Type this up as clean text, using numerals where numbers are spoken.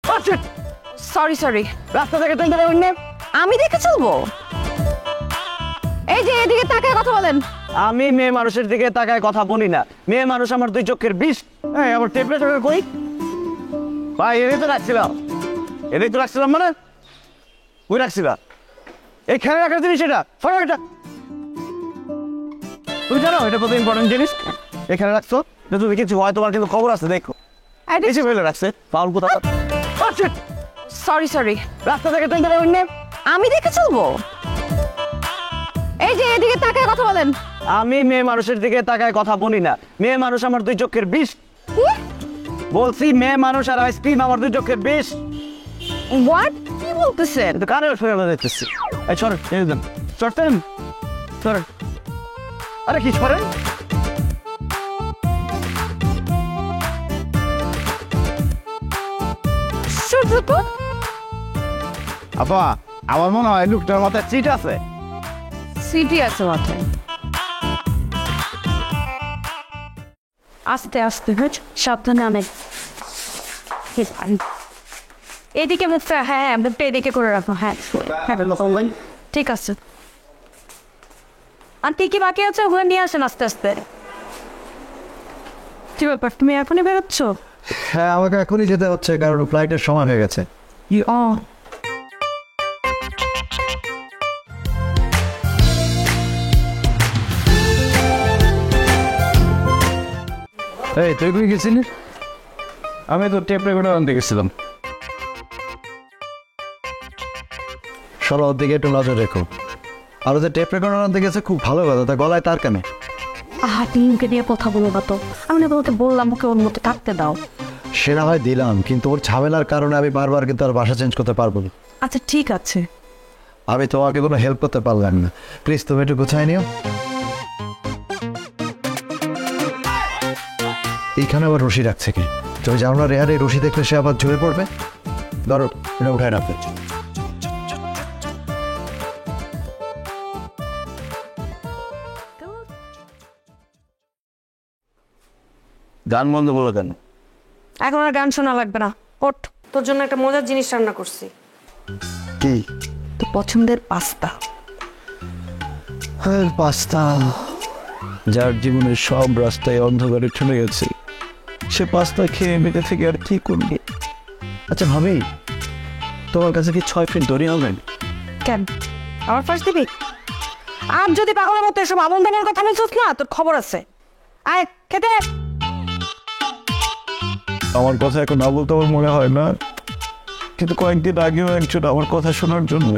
Sorry sorry, রাস্তা থেকে টেনে দেবেন না। আমি দেখে চলবো। এই যে এদিকে তাকায় কথা বলেন। আমি মেয়ে মানুষের দিকে তাকায় কথা বলি না। মেয়ে মানুষ আমার দুই চোখের বিষ। আমার টেম্পারেচার কই ভাই? এটাই তো রাখছিলাম, এটাই তো রাখছিলাম, মানে ওই রাখছিলাম এইখানে রাখার জিনিস। এটা এটা তুমি জানো এটা কত ইম্পর্টেন্ট জিনিস। এখানে রাখছো, তুমি কিছু হয় তোমার কিন্তু খবর আছে, দেখো এসে ফেলে রাখছে ফাউল কোথাও। সরি সরি, রাস্তা থেকে টেনে দেবেন না। আমি দেখে চলবো। এই যে এদিকে তাকায় কথা বলেন। আমি মেয়ে মানুষের দিকে তাকায় কথা বলি না। মেয়ে মানুষ আমার দুই চোখের বিষ। বলছি মেয়ে মানুষ আর আইসক্রিম আমার দুই চোখের বিষ। হোয়াট, কি বলতেছেন? তো কানে ফেলে দেখতেছি। এই সরেন, এই দেন সরতেন, সরেন। আরে কি সরেন? শুধু তো আপা, আমার মনে হয় লোকটার মাথায় চিট আছে। সিটি আছে মাথায়। আস্তে আস্তে সাবধানে আনে। এদিকে মুখটা, হ্যাঁ হ্যাঁ মুখটা এদিকে করে রাখো। হ্যাঁ হ্যাঁ ঠিক আছে। আর কি কি বাকি আছে ওগুলো নিয়ে আসেন আস্তে আস্তে। কি ব্যাপার, তুমি এখনই বেরোচ্ছ? হ্যাঁ, আমাকে এখনই যেতে হচ্ছে কারণ ফ্লাইটের সময় হয়ে গেছে। ও এই তুই কই গেছিলি? আমি তো টেপ রেকর্ডার আনতে গেছিলাম। সরো, ওর দিকে একটু নজর রেখো। আর যে টেপ রেকর্ডার আনতে গেছে খুব ভালো কথা, তা গলায় তার কেন? তিনকে দিয়ে কথা বলো না তো। আমি না তোমাকে বললাম ওকে ওর মধ্যে থাকতে দাও। সেটা হয় দিলাম, কিন্তু ওর ঝামেলার কারণে আমি বারবার কিন্তু আর বাসা চেঞ্জ করতে পারবো না। আচ্ছা ঠিক আছে। আমি তোমাকে কোনো হেল্প করতে পারলাম না, প্লিজ তুমি একটু গুছাই নিও। এইখানে আবার রশি রাখছে কি? তুমি জানো না রেহার এই রশি দেখলে সে আবার ঝরে পড়বে। ধরো, এটা উঠায় রাখবে। গান বন্ধ বলো কেন? এখন আর গান শোনা লাগবে না, ওঠ। তোর জন্য একটা মজার জিনিস রান্না করছি। কি? তো পছন্দের পাস্তা। হ্যাঁ, পাস্তা। যার জীবনের সব রাস্তায় অন্ধকারে চলে গেছে, সে পাস্তা খেয়ে বেঁচে থেকে আর কি করবে? আচ্ছা ভাবি, তোমার কাছে কি 6 ফিট দড়ি হবেন? কেন আমার ফার্স্ট দিবি? আর যদি পাগলের মতো এসব আমল দানের কথা বলছিস না, তোর খবর আছে। আয় খেতে। আমার কথা এখন না বলতে আমার মনে হয় না, কিন্তু কয়েকদিন আগেও একজন আমার কথা শোনার জন্য